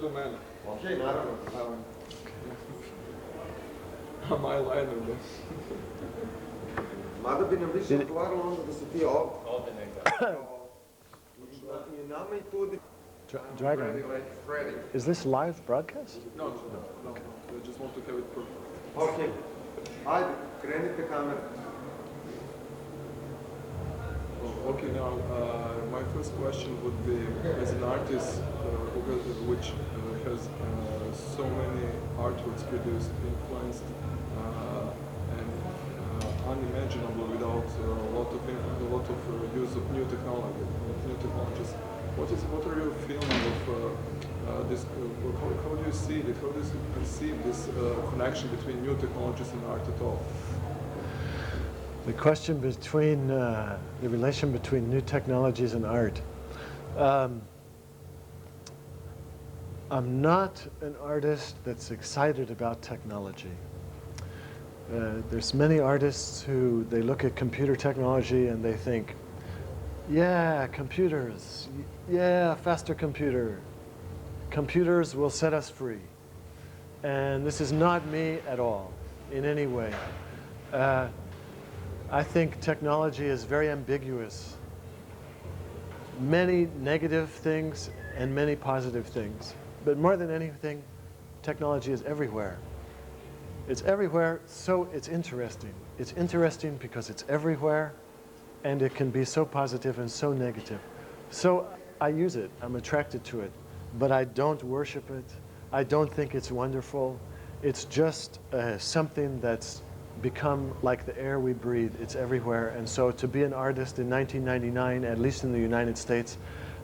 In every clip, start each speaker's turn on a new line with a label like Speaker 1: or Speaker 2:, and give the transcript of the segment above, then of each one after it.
Speaker 1: Do mene.
Speaker 2: Okej, naravno.
Speaker 1: A my liner, da.
Speaker 2: Mada bi nam više odgovaralo onda da se ti ovdje nekada. I nama i tudi.
Speaker 3: Dragon, is this live broadcast?
Speaker 1: No. I just want to have it perfect.
Speaker 2: Okej. Ajde, krenite kamera.
Speaker 1: Okay, now my first question would be, as an artist which has so many artworks produced, influenced, and unimaginable without a lot of use of new technologies. What are your feelings of this? How do you see it? How do you perceive this connection between new technologies and art at all?
Speaker 3: The question between the relation between new technologies and art. I'm not an artist that's excited about technology. There's many artists who they look at computer technology and they think, yeah, computers, yeah, faster computer. Computers will set us free. And this is not me at all, in any way. I think technology is very ambiguous. Many negative things and many positive things. But more than anything, technology is everywhere. It's everywhere, so it's interesting. It's interesting because it's everywhere, and it can be so positive and so negative. So I use it, I'm attracted to it, but I don't worship it. I don't think it's wonderful. It's just something that's become like the air we breathe. It's everywhere. And so to be an artist in 1999, at least in the United States,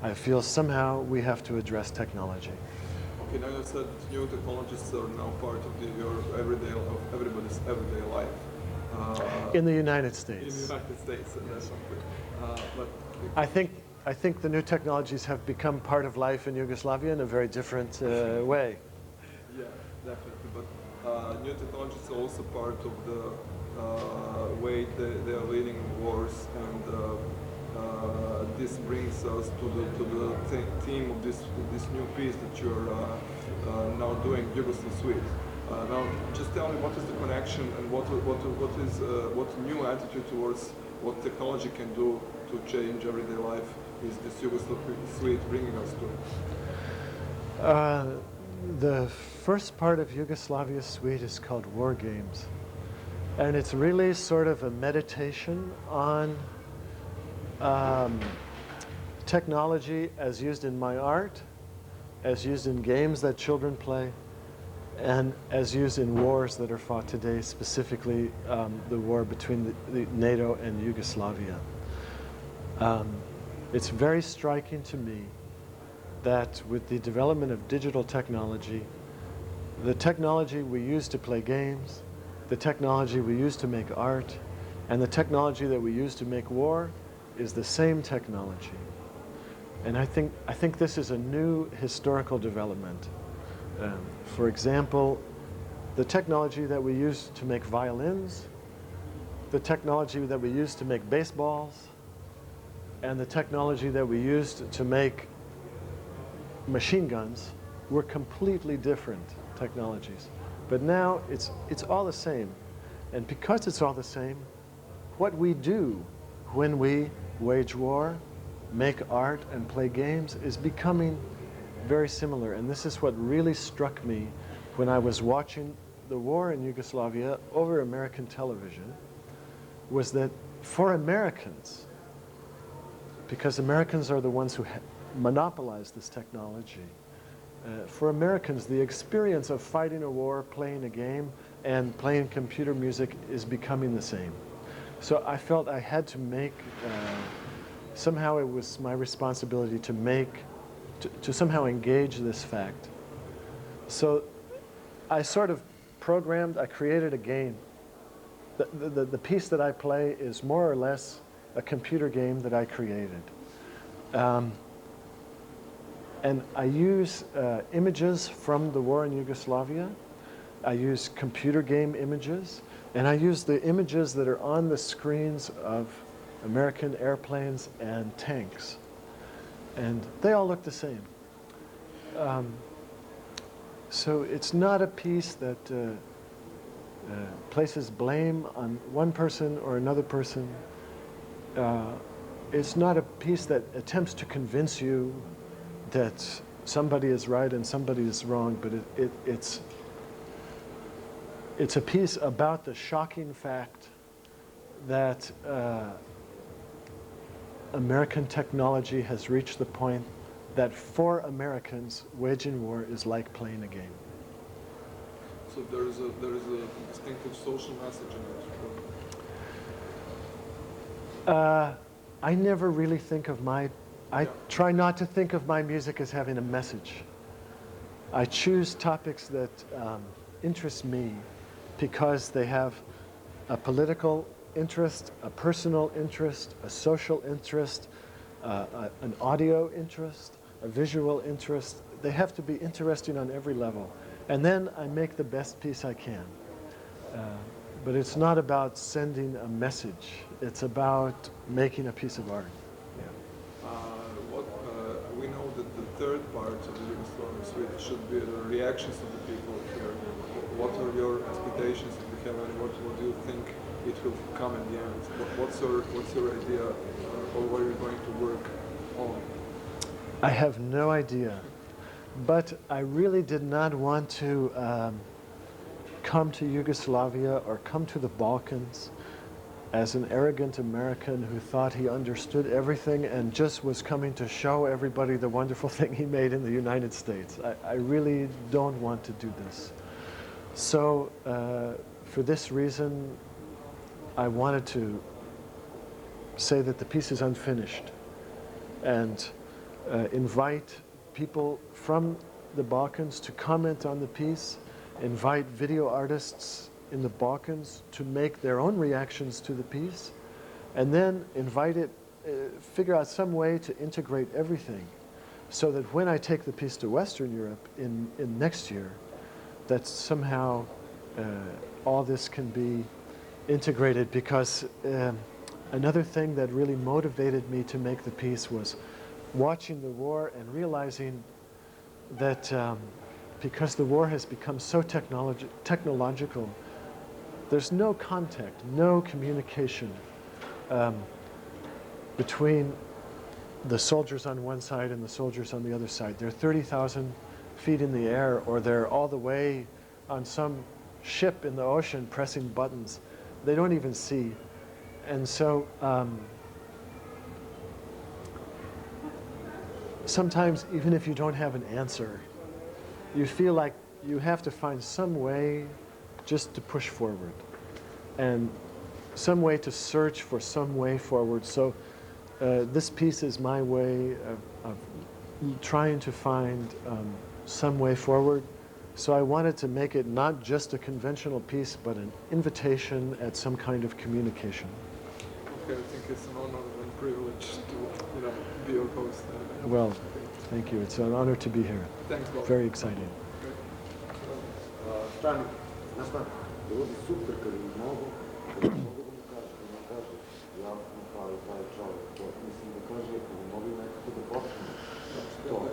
Speaker 3: I feel somehow we have to address technology.
Speaker 1: Okay, now you said new technologies are now part of everybody's everyday life.
Speaker 3: In the United States.
Speaker 1: In the United States, and that's something. But
Speaker 3: I think the new technologies have become part of life in Yugoslavia in a very different way.
Speaker 1: Yeah, definitely. But new technologies are also part of the way they are leading wars, and this brings us to the theme of this new piece that you're now doing, Yugoslavia Suite. Now, just tell me, what is the connection and what new attitude towards what technology can do to change everyday life is this Yugoslavia Suite bringing us to?
Speaker 3: The first part of Yugoslavia Suite is called War Games. And it's really sort of a meditation on technology as used in my art, as used in games that children play, and as used in wars that are fought today, specifically the war between the NATO and Yugoslavia. It's very striking to me that with the development of digital technology, the technology we use to play games, the technology we use to make art, and the technology that we use to make war is the same technology. And I think this is a new historical development. For example, the technology that we use to make violins, the technology that we use to make baseballs, and the technology that we used to make machine guns were completely different technologies. But now it's all the same. And because it's all the same, what we do when we wage war, make art, and play games is becoming very similar. And this is what really struck me when I was watching the war in Yugoslavia over American television, was that for Americans, because Americans are the ones who monopolize this technology, for Americans, the experience of fighting a war, playing a game, and playing computer music is becoming the same. So I felt I had to make, somehow it was my responsibility to make, to somehow engage this fact. So I sort of programmed, I created a game. The piece that I play is more or less a computer game that I created. And I use images from the war in Yugoslavia. I use computer game images. And I use the images that are on the screens of American airplanes and tanks. And they all look the same. So it's not a piece that places blame on one person or another person. It's not a piece that attempts to convince you that somebody is right and somebody is wrong, but it's a piece about the shocking fact that American technology has reached the point that for Americans, waging war is like playing a game.
Speaker 1: So there is a distinctive social message in it.
Speaker 3: I never really think of I try not to think of my music as having a message. I choose topics that interest me because they have a political interest, a personal interest, a social interest, an audio interest, a visual interest. They have to be interesting on every level. And then I make the best piece I can. But it's not about sending a message. It's about making a piece of art.
Speaker 1: We know that the third part of the Yugoslavia Suite should be the reactions of the people here. What are your expectations, if you have any? What do you think it will come in the end? What's your idea, or what are you going to work on?
Speaker 3: I have no idea. But I really did not want to come to Yugoslavia or come to the Balkans as an arrogant American who thought he understood everything and just was coming to show everybody the wonderful thing he made in the United States. I really don't want to do this. So for this reason, I wanted to say that the piece is unfinished and invite people from the Balkans to comment on the piece, invite video artists in the Balkans to make their own reactions to the piece, and then figure out some way to integrate everything so that when I take the piece to Western Europe in next year, that somehow all this can be integrated, because another thing that really motivated me to make the piece was watching the war and realizing that because the war has become so technological, there's no contact, no communication between the soldiers on one side and the soldiers on the other side. They're 30,000 feet in the air, or they're all the way on some ship in the ocean pressing buttons. They don't even see. And so sometimes, even if you don't have an answer, you feel like you have to find some way just to push forward and some way to search for some way forward. So this piece is my way of trying to find some way forward. So I wanted to make it not just a conventional piece, but an invitation at some kind of communication.
Speaker 1: Okay, I think it's an honor and privilege to be your host.
Speaker 3: Well, thank you. It's an honor to be here.
Speaker 1: Thanks, Bob.
Speaker 3: Very exciting.
Speaker 2: Stani, znaš šta, bilo bi super kad bi mogu da mu kaže, ja sam taj čovjek, mislim da kaže, kad bi mogli nekako da počne to.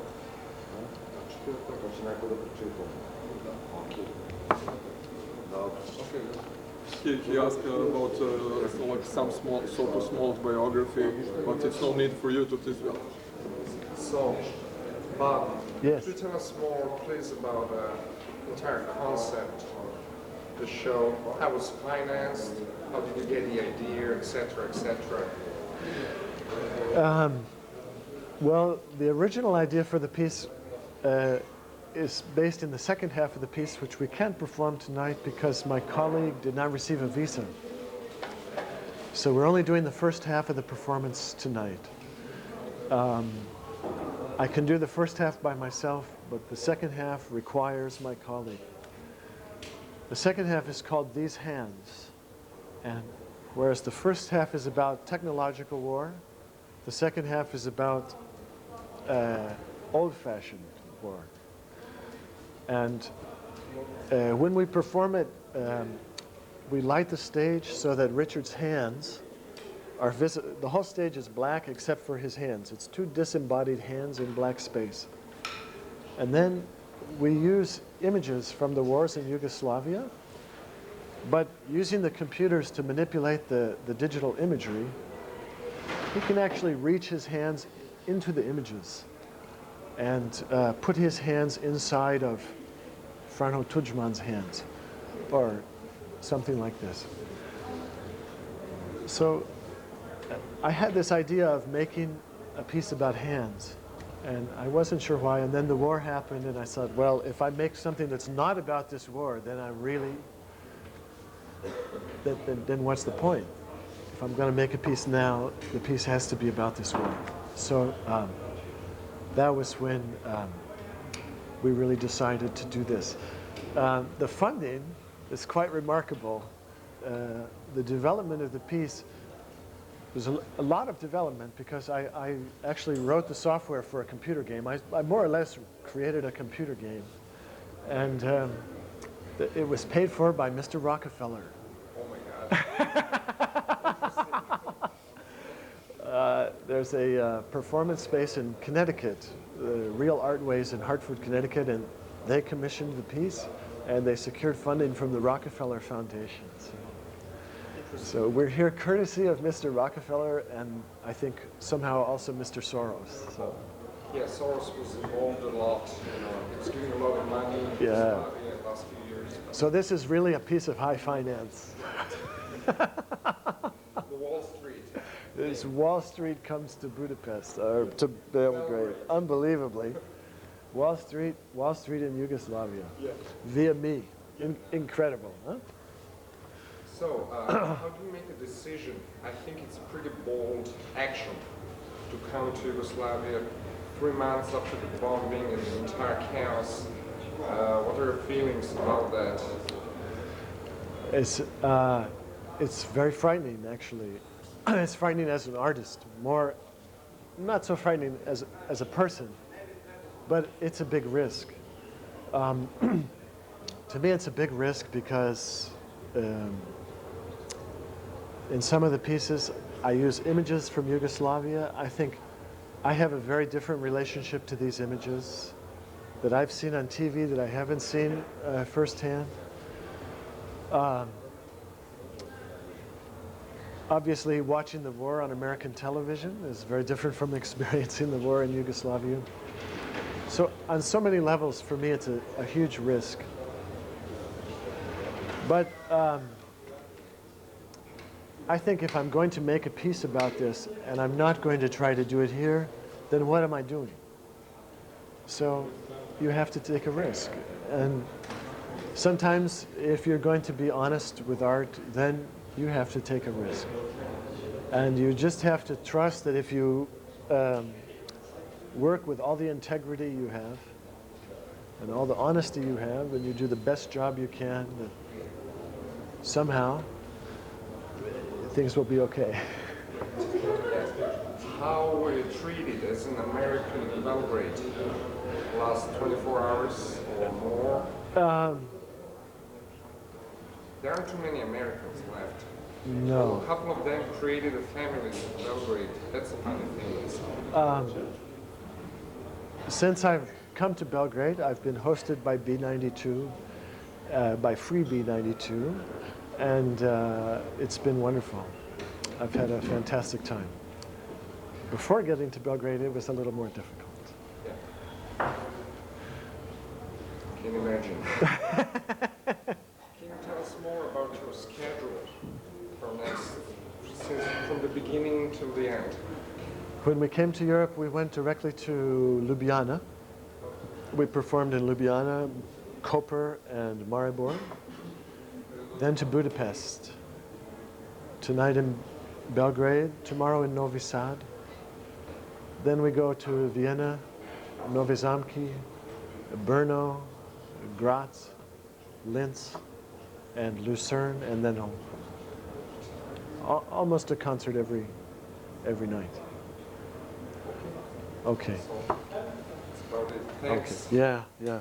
Speaker 2: To će neko da pročita.
Speaker 1: Okay. He asked about like some small biography, but it's no need for you to this.
Speaker 4: So, Bob,
Speaker 3: Yes.
Speaker 4: could you tell us more, please, about the entire concept of the show? How it was financed? How did you get the idea, etc., etc.?
Speaker 3: Well, the original idea for the piece is based in the second half of the piece, which we can't perform tonight because my colleague did not receive a visa. So we're only doing the first half of the performance tonight. I can do the first half by myself, but the second half requires my colleague. The second half is called These Hands. And whereas the first half is about technological war, the second half is about old-fashioned war. And when we perform it, we light the stage so that Richard's hands are visible. The whole stage is black except for his hands. It's two disembodied hands in black space. And then we use images from the wars in Yugoslavia, but using the computers to manipulate the digital imagery, he can actually reach his hands into the images and put his hands inside of Franjo Tudjman's hands, or something like this. So I had this idea of making a piece about hands, and I wasn't sure why, and then the war happened, and I thought, well, if I make something that's not about this war, then I really, then what's the point? If I'm going to make a piece now, the piece has to be about this war. So that was when we really decided to do this. The funding is quite remarkable. The development of the piece, there's a lot of development because I actually wrote the software for a computer game. I more or less created a computer game. And it was paid for by Mr. Rockefeller.
Speaker 4: Oh my God.
Speaker 3: There's a performance space in Connecticut, Real Artways in Hartford, Connecticut, and they commissioned the piece, and they secured funding from the Rockefeller Foundation. So we're here courtesy of Mr. Rockefeller, and I think somehow also Mr. Soros. So.
Speaker 4: Yeah, Soros was involved a lot. He was giving a lot of money to
Speaker 3: Yeah.
Speaker 4: the last few years.
Speaker 3: So this is really a piece of high finance.
Speaker 4: The Wall Street.
Speaker 3: This Wall Street comes to Budapest, or to Belgrade, unbelievably. Wall Street in Yugoslavia,
Speaker 4: Yes.
Speaker 3: via me. Incredible, huh?
Speaker 4: So, how do you make a decision? I think it's a pretty bold action to come to Yugoslavia 3 months after the bombing and the entire chaos. What are your feelings about that?
Speaker 3: It's very frightening, actually. It's frightening as an artist, more, not so frightening as a person, but it's a big risk. To me, it's a big risk because in some of the pieces, I use images from Yugoslavia. I think I have a very different relationship to these images that I've seen on TV that I haven't seen firsthand. Obviously, watching the war on American television is very different from experiencing the war in Yugoslavia. So on so many levels, for me, it's a huge risk. But I think if I'm going to make a piece about this and I'm not going to try to do it here, then what am I doing? So you have to take a risk. And sometimes if you're going to be honest with art, then you have to take a risk. And you just have to trust that if you work with all the integrity you have and all the honesty you have, and you do the best job you can, that somehow things will be okay.
Speaker 4: How were you treated as an American in Belgrade? The last 24 hours or more? There aren't too many Americans left.
Speaker 3: No.
Speaker 4: A couple of them created a family in Belgrade. That's a funny thing.
Speaker 3: Since I've come to Belgrade, I've been hosted by B92, by FreeB92, and it's been wonderful. I've had a fantastic time. Before getting to Belgrade, it was a little more difficult.
Speaker 4: Yeah. Can you imagine? Can you tell us more about your schedule for next, from the beginning till the end?
Speaker 3: When we came to Europe, we went directly to Ljubljana. We performed in Ljubljana, Koper, and Maribor. Then to Budapest. Tonight in Belgrade, tomorrow in Novi Sad. Then we go to Vienna, Novi Zamki, Brno, Graz, Linz, and Lucerne, and then home. Almost a concert every night. Okay.
Speaker 4: So, that's about it. Thanks.
Speaker 3: Okay. Yeah.